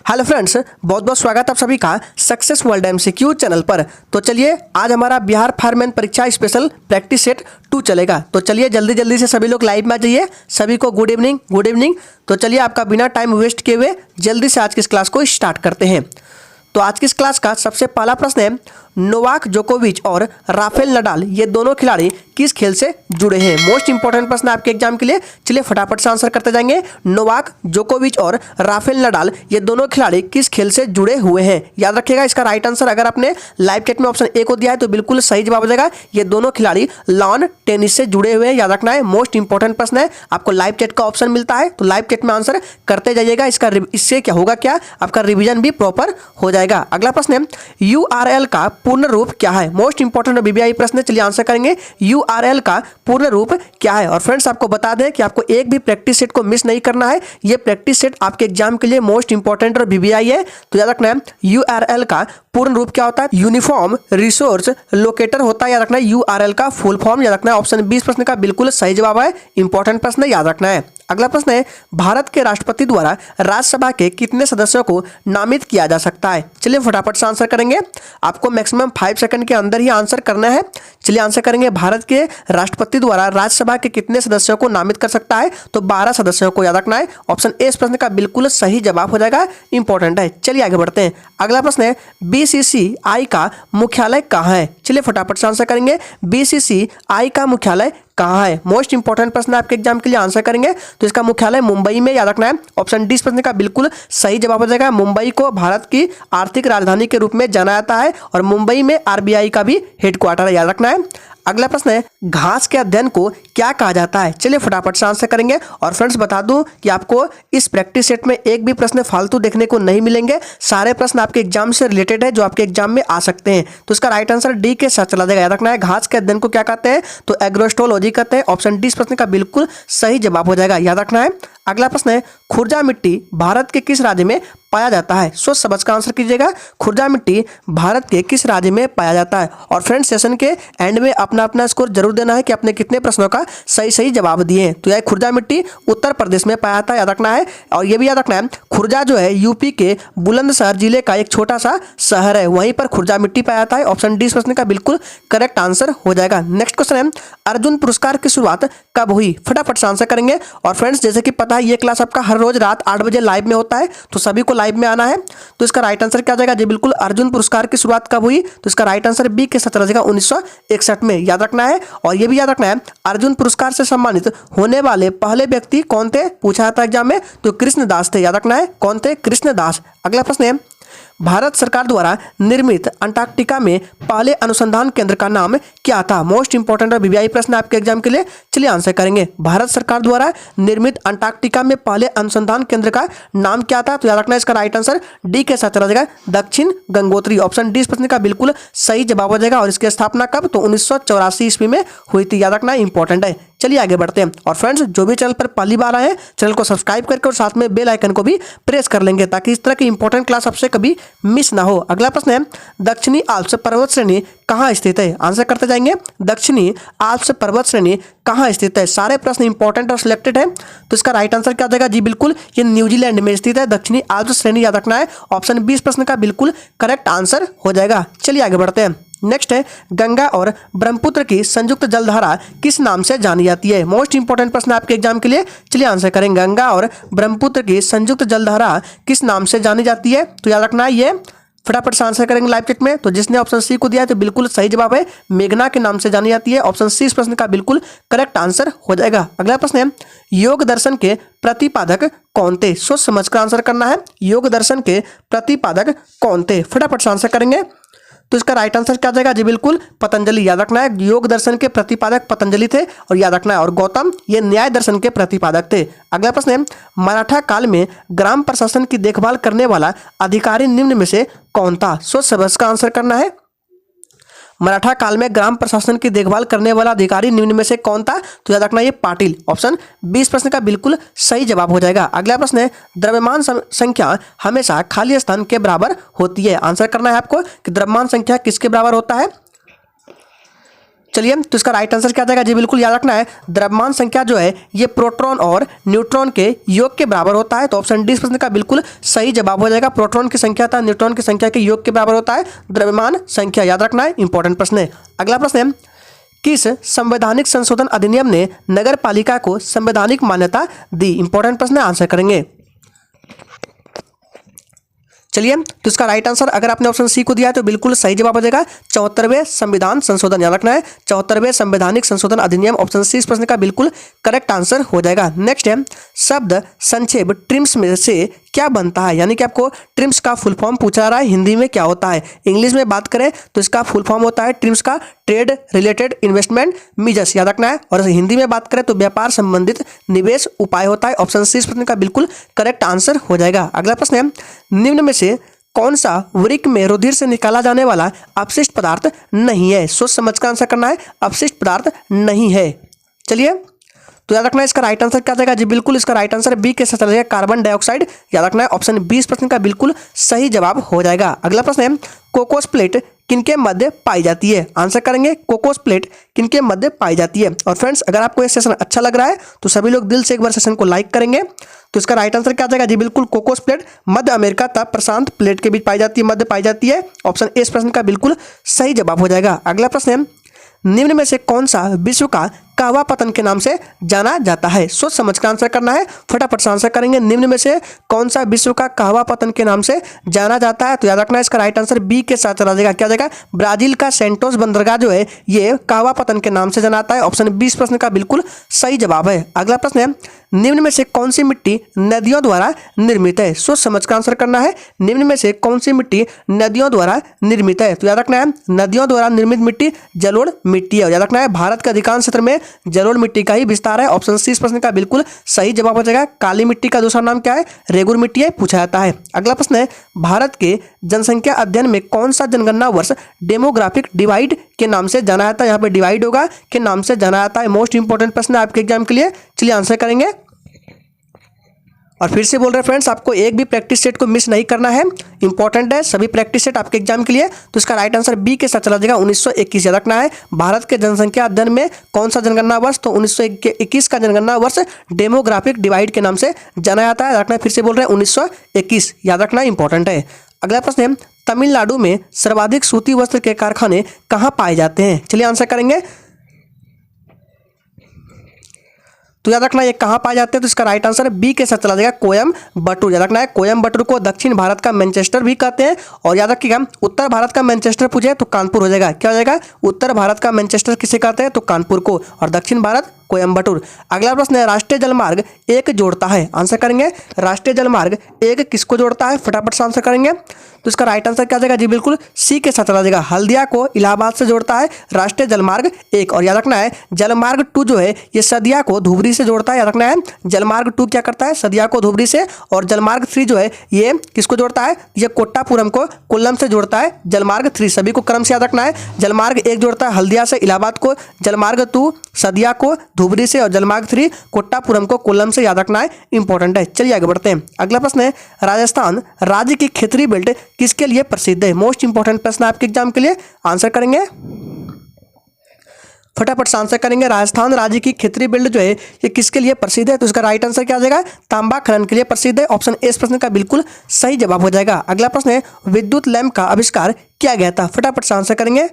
Hello friends, बहुत बहुत स्वागत आप सभी का सक्सेस वर्ल्ड एमसीक्यू चैनल पर। तो चलिए आज हमारा बिहार फायरमैन परीक्षा स्पेशल प्रैक्टिस सेट 2 चलेगा। तो चलिए जल्दी जल्दी से सभी लोग लाइव में आ जाइए। सभी को गुड इवनिंग गुड इवनिंग। तो चलिए आपका बिना टाइम वेस्ट किए हुए जल्दी से आज की इस क्लास को स्टार्ट करते हैं। तो आज की इस क्लास का सबसे पहला प्रश्न है, नोवाक जोकोविच और राफेल नडाल ये दोनों खिलाड़ी किस खेल से जुड़े हैं। मोस्ट इंपॉर्टेंट प्रश्न आपके एग्जाम के लिए। चलिए फटाफट से आंसर करते जाएंगे। नोवाक जोकोविच और राफेल नडाल ये दोनों खिलाड़ी किस खेल से जुड़े हुए हैं। याद रखिएगा इसका राइट आंसर अगर आपने लाइव चैट में ऑप्शन ए को दिया है तो बिल्कुल सही जवाब हो जाएगा। ये दोनों खिलाड़ी लॉन टेनिस से जुड़े हुए हैं, याद रखना है। मोस्ट इंपॉर्टेंट प्रश्न है, आपको लाइव चैट का ऑप्शन मिलता है तो लाइव चैट में आंसर करते जाइएगा। इससे क्या होगा, क्या आपका रिविजन भी प्रॉपर हो जाएगा। अगला प्रश्न है, यूआरएल का पूर्ण रूप क्या है। मोस्ट इंपॉर्टेंट बीबीआई प्रश्न है, चलिए आंसर करेंगे। यूआरएल का पूर्ण रूप क्या है। और फ्रेंड्स आपको बता दें कि आपको एक भी प्रैक्टिस सेट को मिस नहीं करना है। ये प्रैक्टिस सेट आपके एग्जाम के लिए मोस्ट इंपॉर्टेंट और बीबीआई है, तो याद रखना है यूआरएल का पूर्ण रूप क्या होता है। यूनिफॉर्म रिसोर्स लोकेटर होता है, याद रखना है। यूआरएल का फुल फॉर्म याद रखना है। ऑप्शन 20 प्रश्न का बिल्कुल सही जवाब है। इंपॉर्टेंट प्रश्न याद रखना है। अगला प्रश्न है, भारत के राष्ट्रपति द्वारा राज्यसभा के कितने सदस्यों को नामित किया जा सकता है। चलिए फटाफट से आंसर करेंगे। आपको मैक्सिमम 5 सेकंड के अंदर ही आंसर करना है। चलिए आंसर करेंगे। भारत के राष्ट्रपति द्वारा राज्यसभा के कितने सदस्यों को नामित कर सकता है, तो 12 सदस्यों को, याद रखना है। ऑप्शन ए इस प्रश्न का बिल्कुल सही जवाब हो जाएगा। इंपॉर्टेंट है। चलिए आगे बढ़ते हैं। अगला प्रश्न है, बीसीसीआई का मुख्यालय कहाँ है। चलिए फटाफट से आंसर करेंगे। बीसीसीआई का मुख्यालय कहाँ है। मोस्ट इंपॉर्टेंट प्रश्न आपके एग्जाम के लिए आंसर करेंगे तो इसका मुख्यालय मुंबई में, याद रखना है। ऑप्शन डी इस प्रश्न का बिल्कुल सही जवाब हो जाएगा। मुंबई को भारत की आर्थिक राजधानी के रूप में जाना जाता है और मुंबई में आरबीआई का भी हेडक्वार्टर है, याद रखना है। अगला प्रश्न है, घास के अध्ययन को क्या कहा जाता है। चलिए फटाफट से आंसर करेंगे। और फ्रेंड्स बता दूं कि आपको इस प्रैक्टिस सेट में एक भी प्रश्न फालतू देखने को नहीं मिलेंगे। सारे प्रश्न आपके एग्जाम से रिलेटेड है जो आपके एग्जाम में आ सकते हैं। तो इसका राइट आंसर डी के साथ चला जाएगा, याद रखना है। घास के अध्ययन को क्या कहते हैं, तो एग्रोस्टोलॉजी कहते हैं। ऑप्शन डी इस प्रश्न का बिल्कुल सही जवाब हो जाएगा, याद रखना है। अगला प्रश्न है, खुर्जा मिट्टी भारत के किस राज्य में पाया जाता है। सोच समझ का आंसर कीजिएगा। खुर्जा मिट्टी भारत के किस राज्य में पाया जाता है। और फ्रेंड्स सेशन के एंड में अपना अपना स्कोर जरूर देना है कि आपने कितने प्रश्नों का सही सही जवाब दिए हैं। तो यह खुर्जा मिट्टी उत्तर प्रदेश में पाया जाता है, याद रखना है। और यह भी याद रखना है, खुर्जा जो है यूपी के बुलंदशहर जिले का एक छोटा सा शहर है, वहीं पर खुर्जा मिट्टी पाया जाता है। ऑप्शन डी इस प्रश्न का बिल्कुल करेक्ट आंसर हो जाएगा। नेक्स्ट क्वेश्चन है, अर्जुन पुरस्कार की शुरुआत कब हुई। फटाफट से आंसर करेंगे। और फ्रेंड्स जैसे कि पता है ये क्लास आपका हर रोज रात 8 बजे लाइव में होता है, तो सभी को लाइव में आना है। तो इसका राइट आंसर क्या हो जाएगा जी, बिल्कुल अर्जुन पुरस्कार की शुरुआत कब हुई, तो इसका राइट आंसर बी के साथ चला जाएगा 1961 में, याद रखना है। और ये भी याद रखना है, अर्जुन पुरस्कार से सम्मानित होने वाले पहले व्यक्ति कौन थे, पूछा जाता है एग्जाम में, तो कृष्णदास थे, याद रखना है। कौन थे, कृष्णदास। अगला प्रश्न है, भारत सरकार द्वारा निर्मित अंटार्कटिका में पहले अनुसंधान केंद्र का नाम क्या था। मोस्ट इंपॉर्टेंट और बीबीआई प्रश्न आपके एग्जाम के लिए। चलिए आंसर करेंगे। भारत सरकार द्वारा निर्मित अंटार्कटिका में पहले अनुसंधान केंद्र का नाम क्या था, तो याद रखना है इसका राइट आंसर डी के साथ चला जाएगा, दक्षिण गंगोत्री। ऑप्शन डी इस प्रश्न का बिल्कुल सही जवाब हो जाएगा। और इसकी स्थापना कब, तो 1984 ईस्वी में हुई थी, याद रखना इंपॉर्टेंट है। चलिए आगे बढ़ते हैं। और फ्रेंड्स जो भी चैनल पर पहली बार आए हैं चैनल को सब्सक्राइब करके और साथ में बेल आइकन को भी प्रेस कर लेंगे ताकि इस तरह की इंपॉर्टेंट क्लास आपसे कभी मिस ना हो। अगला प्रश्न है, दक्षिणी आल्प्स पर्वत श्रेणी कहाँ स्थित है। आंसर करते जाएंगे। दक्षिणी आल्प्स पर्वत श्रेणी कहाँ स्थित है। सारे प्रश्न इंपॉर्टेंट और सिलेक्टेड है, तो इसका राइट आंसर क्या हो जाएगा जी, बिल्कुल ये न्यूजीलैंड में स्थित है दक्षिणी आल्प्स श्रेणी, याद रखना है। ऑप्शन 20 प्रश्न का बिल्कुल करेक्ट आंसर हो जाएगा। चलिए आगे बढ़ते हैं। नेक्स्ट है, गंगा और ब्रह्मपुत्र की संयुक्त जलधारा किस नाम से जानी जाती है। मोस्ट इंपॉर्टेंट प्रश्न आपके एग्जाम के लिए। चलिए आंसर करें। गंगा और ब्रह्मपुत्र की संयुक्त जलधारा किस नाम से जानी जाती है, तो याद रखना है ये फटाफट से आंसर करेंगे लाइव चैट में। तो जिसने ऑप्शन सी को दिया है तो बिल्कुल सही जवाब है, मेघना के नाम से जानी जाती है। ऑप्शन सी इस प्रश्न का बिल्कुल करेक्ट आंसर हो जाएगा। अगला प्रश्न है, योग दर्शन के प्रतिपादक कौन थे। सोच समझ कर आंसर करना है। योग दर्शन के प्रतिपादक कौन थे, फटाफट से आंसर करेंगे। तो इसका राइट आंसर क्या जाएगा जी, बिल्कुल पतंजलि, याद रखना है। योग दर्शन के प्रतिपादक पतंजलि थे और याद रखना है। और गौतम ये न्याय दर्शन के प्रतिपादक थे। अगला प्रश्न है, मराठा काल में ग्राम प्रशासन की देखभाल करने वाला अधिकारी निम्न में से कौन था। सोच समझ का आंसर करना है। मराठा काल में ग्राम प्रशासन की देखभाल करने वाला अधिकारी निम्न में से कौन था, तो याद रखना ये पाटिल। ऑप्शन 20 प्रश्न का बिल्कुल सही जवाब हो जाएगा। अगला प्रश्न है, द्रव्यमान संख्या हमेशा खाली स्थान के बराबर होती है। आंसर करना है आपको कि द्रव्यमान संख्या किसके बराबर होता है। चलिए, तो इसका राइट आंसर क्या जाएगा जी, बिल्कुल याद रखना है, द्रव्यमान संख्या जो है ये प्रोटॉन और न्यूट्रॉन के योग के बराबर होता है। तो ऑप्शन डी इस प्रश्न का बिल्कुल सही जवाब हो जाएगा। प्रोटॉन की संख्या था न्यूट्रॉन की संख्या के योग के बराबर होता है द्रव्यमान संख्या, याद रखना है, इंपॉर्टेंट प्रश्न है। अगला प्रश्न है, किस संवैधानिक संशोधन अधिनियम ने नगर पालिका को संवैधानिक मान्यता दी? इंपॉर्टेंट प्रश्न है, आंसर करेंगे। चलिए, तो इसका राइट आंसर अगर आपने ऑप्शन सी को दिया है तो बिल्कुल सही जवाब हो जाएगा 74वें संविधान संशोधन, याद रखना है 74वें संवैधानिक संशोधन अधिनियम, ऑप्शन सी इस प्रश्न का बिल्कुल करेक्ट आंसर हो जाएगा। नेक्स्ट है, शब्द संक्षेप ट्रिम्स में से क्या बनता है? यानी कि आपको ट्रिम्स का फुल फॉर्म पूछा जा रहा है, हिंदी में क्या होता है? इंग्लिश में बात करें तो इसका फुल फॉर्म होता है ट्रिम्स का ट्रेड रिलेटेड इन्वेस्टमेंट मीजर्स, याद रखना है। और हिंदी में बात करें तो व्यापार संबंधित निवेश उपाय होता है, ऑप्शन सी इस प्रश्न का बिल्कुल करेक्ट आंसर हो जाएगा। अगला प्रश्न है, निम्न में से कौन सा वृक्क में रुधिर से निकाला जाने वाला अपशिष्ट पदार्थ नहीं है? सोच समझ कर आंसर करना है, अपशिष्ट पदार्थ नहीं है। चलिए, तो याद रखना है इसका राइट आंसर क्या जाएगा जी, बिल्कुल इसका राइट आंसर बी के साथ चलेगा, कार्बन डाइऑक्साइड, याद रखना है, ऑप्शन 20 प्रश्न का बिल्कुल सही जवाब हो जाएगा। अगला प्रश्न है, कोकोस प्लेट किनके मध्य पाई जाती है? आंसर करेंगे, कोकोस प्लेट किनके मध्य पाई जाती है। और फ्रेंड्स, अगर आपको ये सेशन अच्छा लग रहा है तो सभी लोग दिल से एक बार सेशन को लाइक करेंगे। तो इसका राइट आंसर क्या जाएगा जी, बिल्कुल कोकोस प्लेट मध्य अमेरिका तथा प्रशांत प्लेट के बीच पाई जाती है, मध्य पाई जाती है, ऑप्शन ए इस प्रश्न का बिल्कुल सही जवाब हो जाएगा। अगला प्रश्न है, निम्न में से कौन सा विश्व का कहवा पतन के नाम से जाना जाता है? सोच समझ कर आंसर करना है, फटाफट से आंसर करेंगे। निम्न में से कौन सा विश्व का कहवा पतन के नाम से जाना जाता है? तो याद रखना है इसका राइट आंसर बी के साथ चला जाएगा, क्या जाएगा, ब्राजील का सेंटोस बंदरगाह जो है ये कहवा पतन के नाम से जाना जाता है, ऑप्शन 20 प्रश्न का बिल्कुल सही जवाब है। अगला प्रश्न है, निम्न में से कौन सी मिट्टी नदियों द्वारा निर्मित है? सोच समझ कर आंसर करना है, निम्न में से कौन सी मिट्टी नदियों द्वारा निर्मित है? तो याद रखना है, नदियों द्वारा निर्मित मिट्टी जलोढ़ मिट्टी है। याद रखना है, भारत के अधिकांश क्षेत्र में जलोढ़ मिट्टी का ही विस्तार है, ऑप्शन सी इस प्रश्न का बिल्कुल सही जवाब हो जाएगा। काली मिट्टी का दूसरा नाम क्या है? रेगुर मिट्टी है, पूछा जाता है। अगला प्रश्न है, भारत के जनसंख्या अध्ययन में कौन सा जनगणना वर्ष डेमोग्राफिक डिवाइड के नाम से जाना जाता है? यहाँ पे डिवाइड होगा के नाम से जाना जाता है, मोस्ट इंपोर्टेंट प्रश्न है आपके एग्जाम के लिए। चलिए आंसर करेंगे। और फिर से बोल रहे हैं फ्रेंड्स, आपको एक भी प्रैक्टिस सेट को मिस नहीं करना है, इंपॉर्टेंट है सभी प्रैक्टिस सेट आपके एग्जाम के लिए। तो इसका राइट आंसर बी के साथ चला जाएगा 1921, याद रखना है। भारत के जनसंख्या अध्ययन में कौन सा जनगणना वर्ष? तो 1921 का जनगणना वर्ष डेमोग्राफिक डिवाइड के नाम से जाना जाता है, रखना है। फिर से बोल रहे हैं 1921, याद रखना इंपॉर्टेंट है। अगला प्रश्न है, तमिलनाडु में सर्वाधिक सूती वस्त्र के कारखाने कहाँ पाए जाते हैं? चलिए आंसर करेंगे। तो याद रखना ये कहाँ पाए जाते हैं? तो इसका राइट आंसर बी के साथ चला जाएगा, कोयम्बटूर, याद रखना है। कोयम्बटूर को दक्षिण भारत का मैनचेस्टर भी कहते हैं। और याद रखिएगा, उत्तर भारत का मैनचेस्टर पूछे तो कानपुर हो जाएगा, क्या हो जाएगा, उत्तर भारत का मैनचेस्टर किसे कहते हैं? तो कानपुर को, और दक्षिण भारत कोयम्बटूर। अगला प्रश्न है, राष्ट्रीय जलमार्ग एक जोड़ता है? आंसर करेंगे, राष्ट्रीय जलमार्ग एक किसको जोड़ता है? फटाफट से आंसर करेंगे। तो इसका राइट आंसर क्या जाएगा जी, बिल्कुल सी के साथ चला जाएगा, हल्दिया को इलाहाबाद से जोड़ता है राष्ट्रीय जलमार्ग एक। और याद रखना है, जलमार्ग 2 जो है ये सदिया को धुबरी से जोड़ता है, याद रखना है, जलमार्ग 2 क्या करता है? सदिया को धुबरी से। और जलमार्ग 3 जो है ये किसको जोड़ता है? ये कोट्टापुरम को कोल्लम से जोड़ता है, जलमार्ग 3। सभी को क्रम से याद रखना है, जलमार्ग 1 जोड़ता है हल्दिया से इलाहाबाद को, जलमार्ग 2 सदिया को धुबरी से, और जलमार्ग 3 कोट्टापुरम को कोल्लम से, याद रखना है, इंपॉर्टेंट है। चलिए आगे बढ़ते हैं। अगला प्रश्न है, राजस्थान राज्य की क्षेत्रीय बेल्ट किसके लिए प्रसिद्ध है? मोस्ट इंपॉर्टेंट प्रश्न आपके एग्जाम के लिए, आंसर करेंगे, फटाफट से आंसर करेंगे। राजस्थान राज्य की क्षेत्रीय बेल्ट जो है ये किसके लिए प्रसिद्ध है? तो इसका राइट आंसर क्या आ जाएगा, तांबा खनन के लिए प्रसिद्ध है, ऑप्शन ए इस प्रश्न का बिल्कुल सही जवाब हो जाएगा। अगला प्रश्न है, विद्युत लैंप का आविष्कार किया गया था? फटाफट से आंसर करेंगे।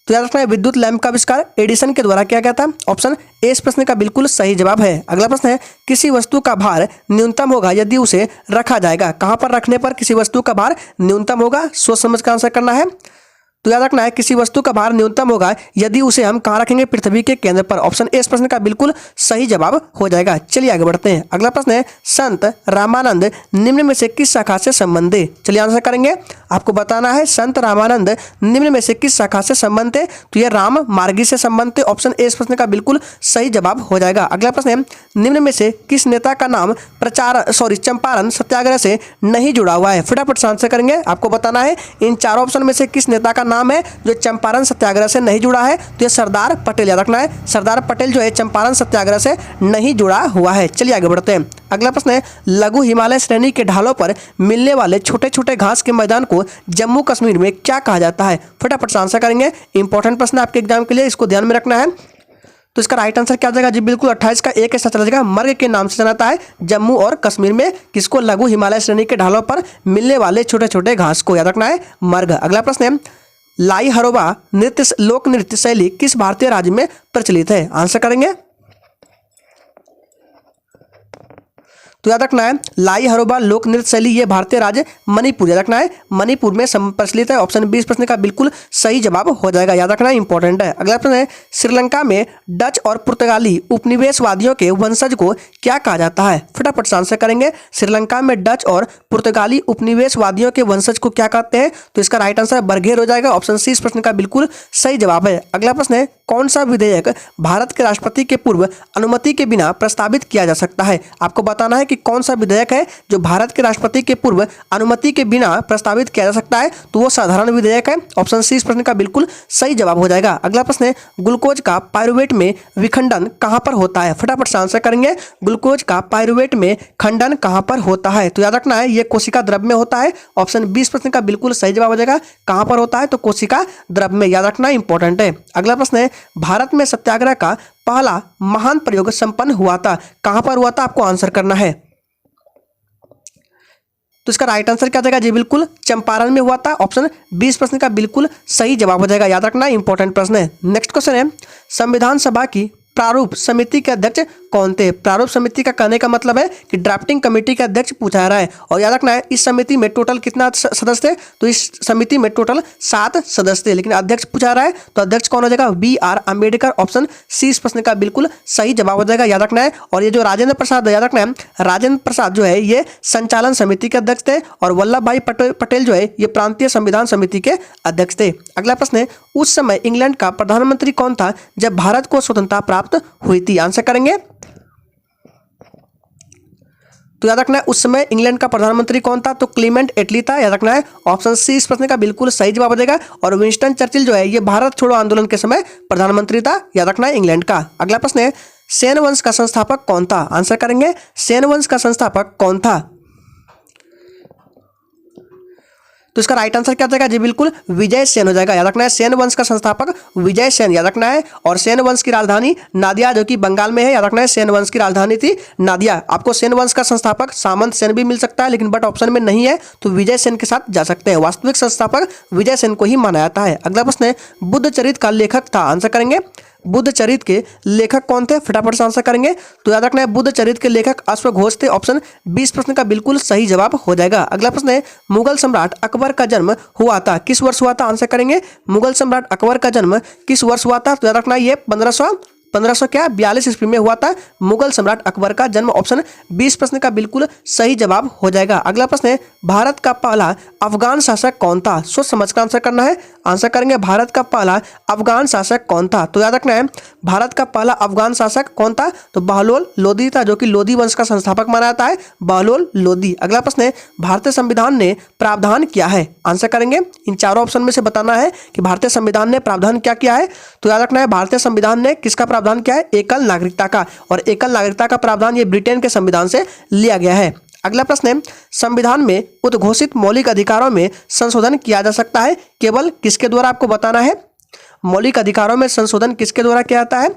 तो याद रखना है, विद्युत लैंप का आविष्कार एडिसन के द्वारा किया गया था, ऑप्शन ए इस प्रश्न का बिल्कुल सही जवाब है। अगला प्रश्न है, किसी वस्तु का भार न्यूनतम होगा यदि उसे रखा जाएगा? कहां पर रखने पर किसी वस्तु का भार न्यूनतम होगा? सोच समझ कर आंसर करना है। तो याद रखना है, किसी वस्तु का भार न्यूनतम होगा यदि उसे हम कहाँ रखेंगे? पृथ्वी के केंद्र पर, ऑप्शन ए इस प्रश्न का बिल्कुल सही जवाब हो जाएगा। चलिए आगे बढ़ते हैं। अगला प्रश्न है, संत रामानंद निम्न में से किस शाखा से संबंध है? चलिए आंसर करेंगे, आपको बताना है संत रामानंद निम्न में से किस शाखा से संबंध है? तो ये राम मार्गी से संबंध है, ऑप्शन ए इस प्रश्न का बिल्कुल सही जवाब हो जाएगा। अगला प्रश्न है, निम्न में से किस नेता का नाम चंपारण सत्याग्रह से नहीं जुड़ा हुआ है? फटाफट से आंसर करेंगे, आपको बताना है इन चारों ऑप्शन में से किस नेता का नाम है जो चंपारण सत्याग्रह से नहीं जुड़ा है? तो ये सरदार पटेल, याद रखना है, सरदार पटेल जो है चंपारण सत्याग्रह से नहीं जुड़ा हुआ है। चलिए आगे बढ़ते हैं। अगला प्रश्न है, लघु हिमालय श्रेणी के ढालों पर मिलने वाले छोटे छोटे घास के मैदान को को जम्मू कश्मीर में क्या कहा जाता है? फटाफट से आंसर करेंगे। इंपॉर्टेंट प्रश्न आपके एग्जाम के लिए, इसको ध्यान में रखना है। तो इसका राइट आंसर क्या जाएगा जी? बिल्कुल 28 का एक ऐसा चला जाएगा। मर्ग के नाम से जाना है जम्मू और कश्मीर में किसको? लघु हिमालय श्रेणी के ढालों पर मिलने वाले छोटे छोटे घास को याद रखना है, मर्ग। अगला प्रश्न है, लाई हरोबा नृत्य लोक नृत्य शैली किस भारतीय राज्य में प्रचलित है? आंसर करेंगे। तो याद रखना है लाई हरोबा लोक नृत्य शैली ये भारतीय राज्य मणिपुर, याद रखना है मणिपुर में प्रचलित है। ऑप्शन 20 प्रश्न का बिल्कुल सही जवाब हो जाएगा, याद रखना इंपॉर्टेंट है। अगला प्रश्न है, श्रीलंका में डच और पुर्तगाली उपनिवेशवादियों के वंशज को क्या कहा जाता है? फटाफट से आंसर करेंगे। श्रीलंका में डच और पुर्तगाली उपनिवेशवादियों के वंशज को क्या कहते हैं? तो इसका राइट आंसर बरघेर हो जाएगा। ऑप्शन सी इस प्रश्न का बिल्कुल सही जवाब है। अगला प्रश्न है, कौन सा विधेयक भारत के राष्ट्रपति के पूर्व अनुमति के बिना प्रस्तावित किया जा सकता है? आपको बताना है कि कौन सा विधेयक है जो भारत के राष्ट्रपति के पूर्व अनुमति के बिना प्रस्तावित किया जा सकता है? तो वो साधारण विधेयक है। ऑप्शन सी इस प्रश्न का बिल्कुल सही जवाब हो जाएगा। अगला प्रश्न है, ग्लूकोज का पायरुवेट में विखंडन कहां पर होता है? फटाफट से आंसर करेंगे। ग्लूकोज का पायरुवेट में खंडन कहां पर होता है? तो याद रखना है ये कोशिका द्रव में होता है। ऑप्शन 20 प्रश्न का बिल्कुल सही जवाब हो जाएगा। कहां पर होता है? तो कोशिका द्रव में, याद रखना इंपॉर्टेंट है। अगला प्रश्न है, भारत में सत्याग्रह का पहला महान प्रयोग संपन्न हुआ था, कहां पर हुआ था? आपको आंसर करना है। तो इसका राइट आंसर क्या जाएगा जी? बिल्कुल चंपारण में हुआ था। ऑप्शन 20 प्रश्न का बिल्कुल सही जवाब हो जाएगा, याद रखना इंपॉर्टेंट प्रश्न है। नेक्स्ट क्वेश्चन है, संविधान सभा की प्रारूप समिति के अध्यक्ष कौन थे? प्रारूप समिति का कहने का मतलब है कि ड्राफ्टिंग कमेटी के अध्यक्ष पूछा जा रहा है। और याद रखना है इस समिति में टोटल कितना सदस्य थे? तो इस समिति में टोटल 7 सदस्य थे, लेकिन अध्यक्ष पूछा रहा है तो अध्यक्ष कौन हो जाएगा? BR अम्बेडकर। ऑप्शन सी इस प्रश्न का बिल्कुल सही जवाब हो जाएगा, याद रखना है। और ये जो राजेंद्र प्रसाद, याद रखना है राजेंद्र प्रसाद जो है ये संचालन समिति के अध्यक्ष थे, और वल्लभ भाई पटेल जो है ये प्रांतीय संविधान समिति के अध्यक्ष थे। अगला प्रश्न है, उस समय इंग्लैंड का प्रधानमंत्री कौन था जब भारत को स्वतंत्रता प्राप्त हुई थी? आंसर करेंगे। तो याद रखना है उस समय इंग्लैंड का प्रधानमंत्री कौन था? तो क्लीमेंट एटली था, याद रखना है। ऑप्शन सी इस प्रश्न का बिल्कुल सही जवाब हो जाएगा। और विंस्टन चर्चिल जो है ये भारत छोड़ो आंदोलन के समय प्रधानमंत्री था, याद रखना है इंग्लैंड का। अगला प्रश्न है, सेन वंश का संस्थापक कौन था? आंसर करेंगे। सेन वंश का संस्थापक कौन था? तो इसका राइट आंसर क्या जाएगा जी? बिल्कुल विजय सेन हो जाएगा, याद रखना है। सेन वंश का संस्थापक विजय सेन, याद रखना है। और सेन वंश की राजधानी नादिया जो कि बंगाल में है, याद रखना है सेन वंश की राजधानी थी नादिया। आपको सेन वंश का संस्थापक सामंत सेन भी मिल सकता है, लेकिन बट ऑप्शन में नहीं है, तो विजय सेन के साथ जा सकते हैं। वास्तविक संस्थापक विजय सेन को ही माना जाता है। अगला प्रश्न है, बुद्ध चरित का लेखक था? आंसर करेंगे। बुद्ध चरित के लेखक कौन थे? फटाफट से आंसर करेंगे। तो याद रखना है बुद्ध चरित के लेखक अश्वघोष थे। ऑप्शन 20 प्रश्न का बिल्कुल सही जवाब हो जाएगा। अगला प्रश्न है, मुगल सम्राट अकबर का जन्म हुआ था किस वर्ष हुआ था? आंसर करेंगे। मुगल सम्राट अकबर का जन्म किस वर्ष हुआ था? तो याद रखना ये 1542 ईस्वी में हुआ था मुगल सम्राट अकबर का जन्म। ऑप्शन 20 प्रश्न का बिल्कुल सही जवाब हो जाएगा। अगला प्रश्न है, भारत का पहला अफगान शासक कौन था? सोच समझ कर आंसर करना है। आंसर करेंगे, भारत का पहला अफगान शासक कौन था? तो याद रखना है भारत का पहला अफगान शासक कौन था? तो बहलोल लोदी था, जो कि लोदी वंश का संस्थापक माना जाता है, बहलोल लोदी। अगला प्रश्न है, भारतीय संविधान ने प्रावधान किया है? आंसर करेंगे। इन चारों ऑप्शन में से बताना है कि भारतीय संविधान ने प्रावधान क्या किया है। तो याद रखना है भारतीय संविधान ने किसका प्रावधान क्या है? एकल नागरिकता का। और एकल नागरिकता का प्रावधान ये ब्रिटेन के संविधान से लिया गया है। अगला प्रश्न है, संविधान में उद्घोषित मौलिक अधिकारों में संशोधन किया जा सकता है केवल किसके द्वारा? आपको बताना है मौलिक अधिकारों में संशोधन किसके द्वारा किया जाता है।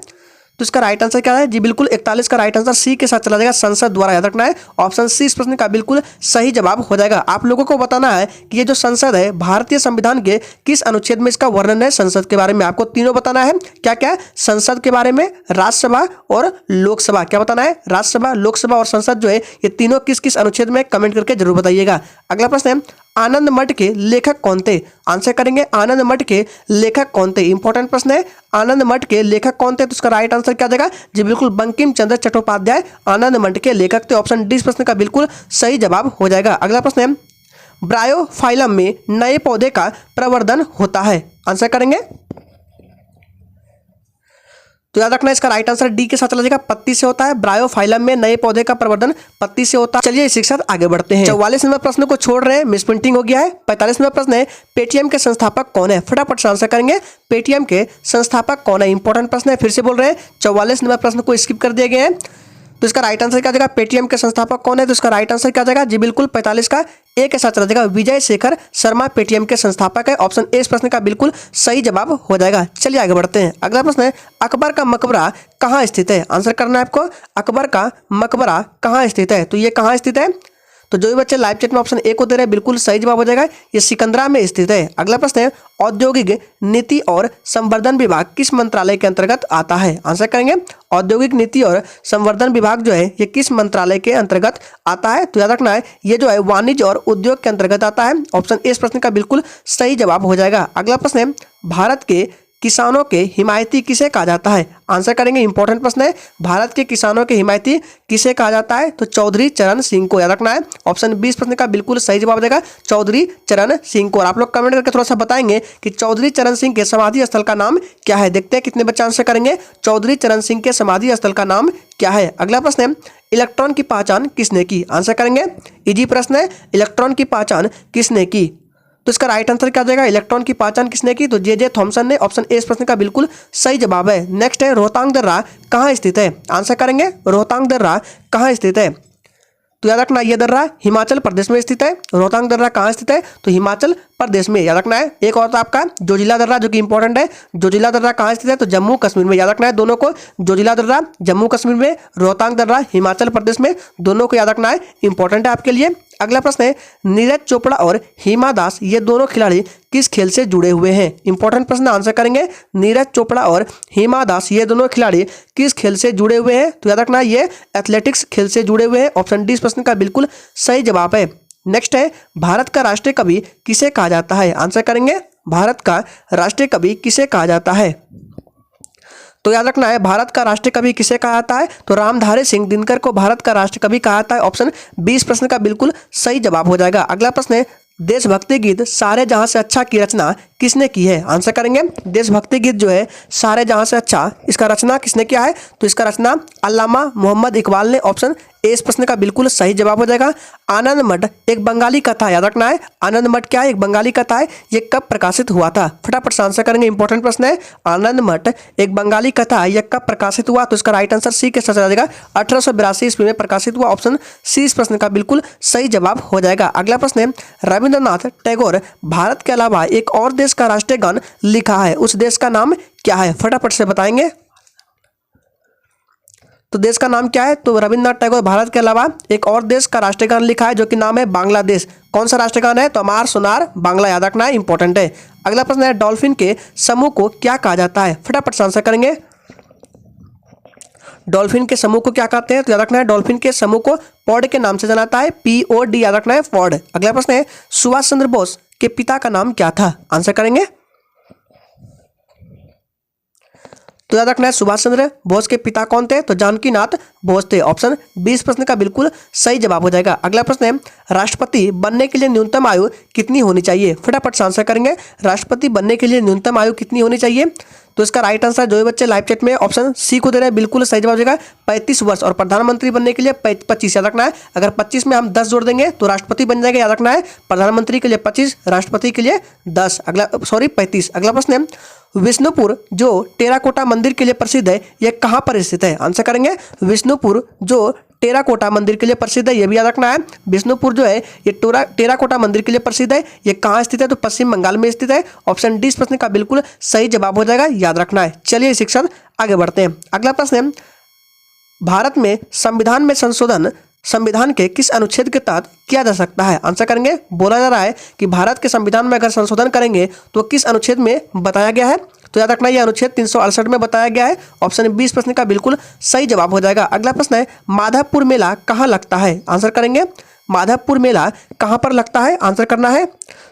तो इसका राइट आंसर क्या है जी? बिल्कुल 41 का राइट आंसर सी के साथ चला जाएगा, संसद द्वारा, याद रखना है। ऑप्शन सी इस प्रश्न का बिल्कुल सही जवाब हो जाएगा। आप लोगों को बताना है कि ये जो संसद है भारतीय संविधान के किस अनुच्छेद में इसका वर्णन है। संसद के बारे में आपको तीनों बताना है। क्या क्या? संसद के बारे में, राज्यसभा और लोकसभा। क्या बताना है? राज्यसभा, लोकसभा और संसद जो है ये तीनों किस किस अनुच्छेद में, कमेंट करके जरूर बताइएगा। अगला प्रश्न है, आनंद मठ के लेखक कौन थे? आंसर करेंगे, आनंद मठ के लेखक कौन थे? इंपॉर्टेंट प्रश्न है, आनंद मठ के लेखक कौन थे? तो उसका राइट आंसर क्या जाएगा जी? बिल्कुल बंकिम चंद्र चट्टोपाध्याय आनंद मठ के लेखक थे। ऑप्शन डी इस प्रश्न का बिल्कुल सही जवाब हो जाएगा। अगला प्रश्न है, ब्रायोफाइलम में नए पौधे का प्रवर्धन होता है? आंसर करेंगे। तो याद रखना इसका राइट आंसर डी के साथ चला जाएगा, पत्ती से होता है। ब्रायोफाइलम में नए पौधे का प्रवर्धन पत्ती से होता है। चलिए इसी के साथ आगे बढ़ते हैं। 44 नंबर प्रश्न को छोड़ रहे हैं, मिसप्रिंटिंग हो गया है। 45 नंबर प्रश्न है, पेटीएम के संस्थापक कौन है? फटाफट से आंसर करेंगे। पेटीएम के संस्थापक कौन है? इंपॉर्टेंट प्रश्न है, फिर से बोल रहे हैं। 44 नंबर प्रश्न को स्किप कर दिए गए हैं। तो इसका राइट आंसर क्या आ जाएगा, पेटीएम के संस्थापक कौन है, तो इसका राइट आंसर क्या आ जाएगा जी, बिल्कुल 45 का ए के साथ चला जाएगा, विजय शेखर शर्मा पेटीएम के संस्थापक है। ऑप्शन ए इस प्रश्न का बिल्कुल सही जवाब हो जाएगा। चलिए आगे बढ़ते हैं। अगला प्रश्न है, अकबर का मकबरा कहाँ स्थित है। आंसर करना है आपको, अकबर का मकबरा कहाँ स्थित है, तो ये कहाँ स्थित है, तो जो भी बच्चे लाइव चैट में ऑप्शन ए को दे रहे हैं बिल्कुल सही जवाब हो जाएगा, ये सिकंदरा में स्थित है। अगला प्रश्न है, औद्योगिक नीति और संवर्धन विभाग किस मंत्रालय के अंतर्गत आता है। आंसर करेंगे, औद्योगिक नीति और संवर्धन विभाग जो है ये किस मंत्रालय के अंतर्गत आता है, तो याद रखना है ये जो है वाणिज्य और उद्योग के अंतर्गत आता है। ऑप्शन ए इस प्रश्न का बिल्कुल सही जवाब हो जाएगा। अगला प्रश्न है, भारत के किसानों के हिमायती किसे कहा जाता है। आंसर करेंगे, इंपॉर्टेंट प्रश्न है, भारत के किसानों के हिमायती किसे कहा जाता है, तो चौधरी चरण सिंह को याद रखना है। ऑप्शन 20 प्रश्न का बिल्कुल सही जवाब देगा चौधरी चरण सिंह को। और आप लोग कमेंट करके थोड़ा सा बताएंगे कि चौधरी चरण सिंह के समाधि स्थल का नाम क्या है। देखते हैं कितने बच्चे आंसर करेंगे, चौधरी चरण सिंह के समाधि स्थल का नाम क्या है। अगला प्रश्न है, इलेक्ट्रॉन की पहचान किसने की। आंसर करेंगे, इजी प्रश्न है, इलेक्ट्रॉन की पहचान किसने की, तो इसका राइट आंसर क्या आ जाएगा, इलेक्ट्रॉन की पहचान किसने की, तो जे थॉमसन ने। ऑप्शन ए इस प्रश्न का बिल्कुल सही जवाब है। नेक्स्ट है, रोहतांग दर्रा कहाँ स्थित है। आंसर करेंगे, रोहतांग दर्रा कहाँ स्थित है, तो याद रखना ये दर्रा हिमाचल प्रदेश में स्थित है। रोहतांग दर्रा कहाँ स्थित है, तो हिमाचल प्रदेश में, याद रखना है। एक और तो आपका जोजिला दर्रा जो कि इंपॉर्टेंट है, जोजिला दर्रा कहाँ स्थित है, तो जम्मू कश्मीर में, याद रखना है दोनों को, जोजिला दर्रा जम्मू कश्मीर में, रोहतांग दर्रा हिमाचल प्रदेश में, दोनों को याद रखना है, इंपॉर्टेंट है आपके लिए। अगला प्रश्न है, नीरज चोपड़ा और हिमा दास ये दोनों खिलाड़ी किस खेल से जुड़े हुए हैं। इंपॉर्टेंट प्रश्न, आंसर करेंगे, नीरज चोपड़ा और हिमा दास ये दोनों खिलाड़ी किस खेल से जुड़े हुए हैं, तो याद रखना ये एथलेटिक्स खेल से जुड़े हुए हैं। ऑप्शन डी इस प्रश्न का बिल्कुल सही जवाब है। नेक्स्ट है, भारत का राष्ट्रीय कवि किसे कहा जाता है। आंसर करेंगे, भारत का राष्ट्रीय कवि किसे कहा जाता है, तो याद रखना है भारत का राष्ट्रीय कवि किसे कहा जाता है, तो रामधारी सिंह दिनकर को भारत का राष्ट्रीय कवि कहा जाता है। ऑप्शन 20 प्रश्न का बिल्कुल सही जवाब हो जाएगा। अगला प्रश्न है, देशभक्ति गीत सारे जहां से अच्छा की रचना किसने की है। आंसर करेंगे, देशभक्ति गीत जो है सारे जहां से अच्छा, इसका रचना किसने किया है, तो इसका रचना अल्लामा मोहम्मद इकबाल ने। ऑप्शन ए इस प्रश्न का बिल्कुल सही जवाब हो जाएगा। आनंद मठ एक बंगाली कथा, याद रखना है आनंद मठ क्या है, एक बंगाली कथा है, ये कब प्रकाशित हुआ था। फटाफट से आंसर करेंगे, इंपॉर्टेंट प्रश्न है, आनंद मठ एक बंगाली कथा है, यह कब प्रकाशित हुआ, तो इसका राइट आंसर सी के साथ आ जाएगा, 1882 ईस्वी में प्रकाशित हुआ। ऑप्शन सी इस प्रश्न का बिल्कुल सही जवाब हो जाएगा। अगला प्रश्न है, रविंद्रनाथ टैगोर भारत के अलावा एक और देश का राष्ट्रीय गान लिखा है, उस देश का नाम क्या है, फटाफट से बताएंगे। तो देश का नाम क्या है, तो रविंद्रनाथ टैगोर भारत के अलावा एक और देश का राष्ट्रीय गान लिखा है जो कि नाम है बांग्लादेश। कौन सा राष्ट्रीय गान है, तो अमार सोनार बांग्ला, याद रखना है, इंपॉर्टेंट है। अगला प्रश्न है, डॉल्फिन के समूह को क्या कहा जाता है, फटाफट से आंसर करेंगे। डॉल्फिन के समूह को क्या कहते हैं, तो याद रखना है डॉल्फिन के समूह को पॉड के नाम से जाना जाता है, POD, याद रखना है पॉड। अगला प्रश्न है, सुभाष चंद्र बोस के पिता का नाम क्या था। आंसर करेंगे, तो याद रखना है सुभाष चंद्र बोस के पिता कौन थे, तो जानकीनाथ बोस थे। ऑप्शन 20 प्रश्न का बिल्कुल सही जवाब हो जाएगा। अगला प्रश्न है, राष्ट्रपति बनने के लिए न्यूनतम आयु कितनी होनी चाहिए, फटाफट से आंसर करेंगे। राष्ट्रपति बनने के लिए न्यूनतम आयु कितनी होनी चाहिए, तो इसका राइट आंसर जो भी बच्चे लाइव चैट में ऑप्शन सी को दे रहे हैं बिल्कुल सही जवाब हो जाएगा 35 वर्ष, और प्रधानमंत्री बनने के लिए 25, याद रखना है। अगर 25 में हम 10 जोड़ देंगे तो राष्ट्रपति बन जाएगा, याद रखना है। प्रधानमंत्री के लिए 25, राष्ट्रपति के लिए 10, 35। अगला प्रश्न है, विष्णुपुर जो टेराकोटा मंदिर के लिए प्रसिद्ध है यह कहाँ पर स्थित है। आंसर करेंगे, विष्णुपुर जो टेराकोटा मंदिर के लिए प्रसिद्ध है, यह भी याद रखना है। विष्णुपुर जो है ये टेराकोटा मंदिर के लिए प्रसिद्ध है, ये कहाँ स्थित है, तो पश्चिम बंगाल में स्थित है। ऑप्शन डी इस प्रश्न का बिल्कुल सही जवाब हो जाएगा, याद रखना है। चलिए शिक्षक आगे बढ़ते हैं। अगला प्रश्न है, भारत में संविधान में संशोधन संविधान के किस अनुच्छेद के तहत किया जा सकता है। आंसर करेंगे, बोला जा रहा है कि भारत के संविधान में अगर संशोधन करेंगे तो किस अनुच्छेद में बताया गया है, तो याद रखना यह अनुच्छेद 368 में बताया गया है। ऑप्शन 20 प्रश्न का बिल्कुल सही जवाब हो जाएगा। अगला प्रश्न है, माधवपुर मेला कहाँ लगता है। आंसर करेंगे, माधवपुर मेला कहाँ पर लगता है, आंसर करना है,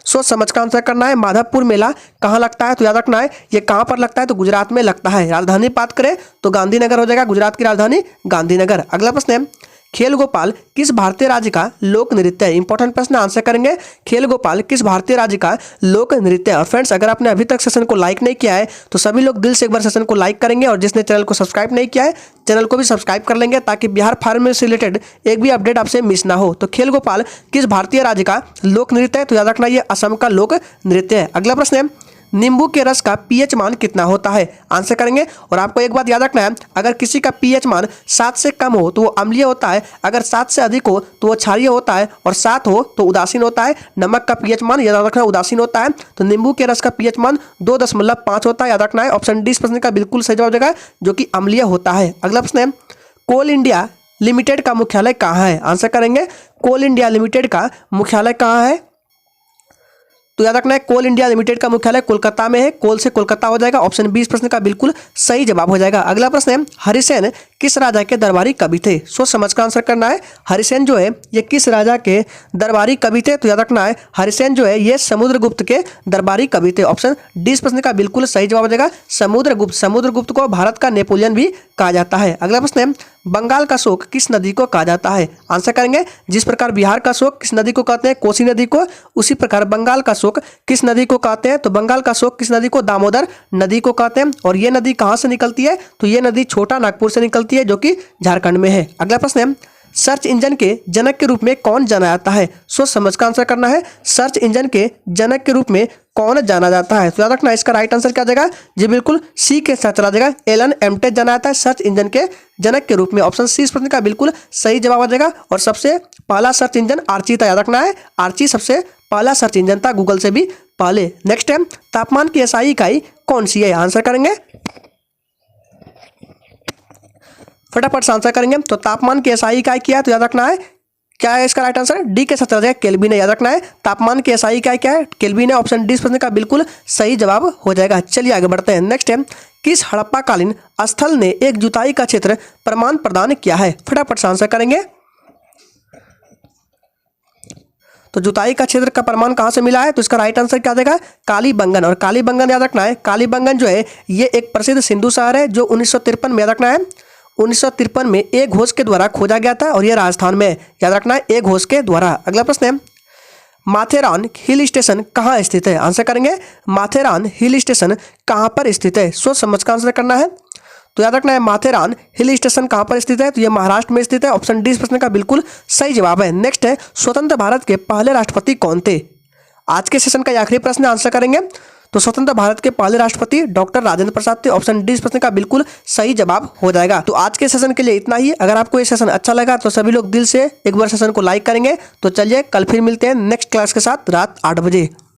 सोच समझ का आंसर करना है। माधवपुर मेला कहाँ लगता है, तो याद रखना है ये कहाँ पर लगता है, तो गुजरात में लगता है। राजधानी बात करें तो गांधीनगर हो जाएगा, गुजरात की राजधानी गांधीनगर। अगला प्रश्न है, खेल गोपाल किस भारतीय राज्य का लोक नृत्य है। इंपॉर्टेंट प्रश्न, आंसर करेंगे खेल गोपाल किस भारतीय राज्य का लोक नृत्य है। और फ्रेंड्स, अगर आपने अभी तक सेशन को लाइक नहीं किया है तो सभी लोग दिल से एक बार सेशन को लाइक करेंगे, और जिसने चैनल को सब्सक्राइब नहीं किया है चैनल को भी सब्सक्राइब कर लेंगे ताकि बिहार फार्म से रिलेटेड एक भी अपडेट आपसे मिस ना हो। तो खेल गोपाल किस भारतीय राज्य का लोक नृत्य है, तो याद रखना ये असम का लोक नृत्य है। अगला प्रश्न है, नींबू के रस का पीएच मान कितना होता है? आंसर करेंगे। और आपको एक बात याद रखना है, अगर किसी का पीएच मान 7 से कम हो तो वो अम्लीय होता है, अगर 7 से अधिक हो तो वो क्षारीय होता है, और 7 हो तो उदासीन होता है। नमक का पीएच मान याद रखना उदासीन होता है, तो नींबू के रस का पीएच मान 2.5 होता है, याद रखना है। ऑप्शन डी इस प्रश्न का बिल्कुल सही जवाब देगा, जो कि अम्लीय होता है। अगला प्रश्न है, कोल इंडिया लिमिटेड का मुख्यालय कहाँ है? आंसर करेंगे। कोल इंडिया लिमिटेड का मुख्यालय कहाँ है? तो याद रखना है, कोल इंडिया लिमिटेड का मुख्यालय कोलकाता में है। कोल से कोलकाता हो जाएगा। ऑप्शन बी इस प्रश्न का बिल्कुल सही जवाब हो जाएगा। अगला प्रश्न है, हरिसेन किस राजा के दरबारी कवि थे? सोच समझ कर आंसर करना है। हरिसेन जो है ये किस राजा के दरबारी कवि थे? तो याद रखना है, हरिसेन जो है ये समुद्रगुप्त के दरबारी कवि थे। ऑप्शन डी इस प्रश्न का बिल्कुल सही जवाब हो जाएगा, समुद्रगुप्त। समुद्रगुप्त को भारत का नेपोलियन भी कहा जाता है। अगला प्रश्न है, बंगाल का शोक किस नदी को कहा जाता है? आंसर करेंगे। जिस प्रकार बिहार का शोक किस नदी को कहते हैं? कोसी नदी को। उसी प्रकार बंगाल का शोक किस नदी को कहते हैं? तो बंगाल का शोक किस नदी को? दामोदर नदी को कहते हैं। और ये नदी कहाँ से निकलती है? तो ये नदी छोटा नागपुर से निकलती है, जो कि झारखंड में है। अगला प्रश्न है, सर्च इंजन के जनक के रूप में कौन जाना जाता है? सोच समझ कर आंसर करना है। सर्च इंजन के जनक के रूप में कौन जाना जाता है? तो याद रखना इसका राइट आंसर क्या जाएगा? जी बिल्कुल सी के साथ चला जाएगा। एलन एमटेच जाना जाता है सर्च इंजन के जनक के रूप में। ऑप्शन सी इस प्रश्न का बिल्कुल सही जवाब आ जाएगा। और सबसे पहला सर्च इंजन आर्ची था, याद रखना है। आर्ची सबसे पहला सर्च इंजन था, गूगल से भी पहले। नेक्स्ट है, तापमान की एसआई इकाई कौन सी है? आंसर करेंगे, फटाफट से आंसर करेंगे। तो तापमान की एसआई इकाई क्या है? तो याद रखना है, क्या है इसका राइट आंसर? डी के साथ चला जाएगा, केल्विन है। याद रखना है, तापमान की एसआई इकाई क्या है? केल्विन है। ऑप्शन डी इस प्रश्न का बिल्कुल सही जवाब हो जाएगा। चलिए आगे बढ़ते हैं। नेक्स्ट है, किस हड़प्पाकालीन स्थल ने एक जुताई का क्षेत्र प्रमाण प्रदान किया है? फटाफट से आंसर करेंगे। तो जुताई का क्षेत्र का प्रमाण कहाँ से मिला है? तो इसका राइट आंसर क्या देगा? कालीबंगन। और कालीबंगन याद रखना है, कालीबंगन जो है ये एक प्रसिद्ध सिंधु शहर है, जो 1953 में, याद रखना है 1953 में एक घोष के द्वारा खोजा गया था, और यह राजस्थान में, याद रखना है, एक घोष के द्वारा। अगला प्रश्न है, माथेरान हिल स्टेशन कहाँ स्थित है? आंसर करेंगे, माथेरान हिल स्टेशन कहाँ पर स्थित है? सोच समझ कर आंसर करना है। तो याद रखना है, माथेरान हिल स्टेशन कहाँ पर स्थित है? तो ये महाराष्ट्र में स्थित है। ऑप्शन डी इस प्रश्न का बिल्कुल सही जवाब है। नेक्स्ट है, स्वतंत्र भारत के पहले राष्ट्रपति कौन थे? आज के सेशन का आखिरी प्रश्न आंसर करेंगे। तो स्वतंत्र भारत के पहले राष्ट्रपति डॉक्टर राजेंद्र प्रसाद थे। ऑप्शन डी इस प्रश्न का बिल्कुल सही जवाब हो जाएगा। तो आज के सेशन के लिए इतना ही। अगर आपको ये सेशन अच्छा लगा तो सभी लोग दिल से एक बार सेशन को लाइक करेंगे। तो चलिए कल फिर मिलते हैं नेक्स्ट क्लास के साथ रात 8 बजे।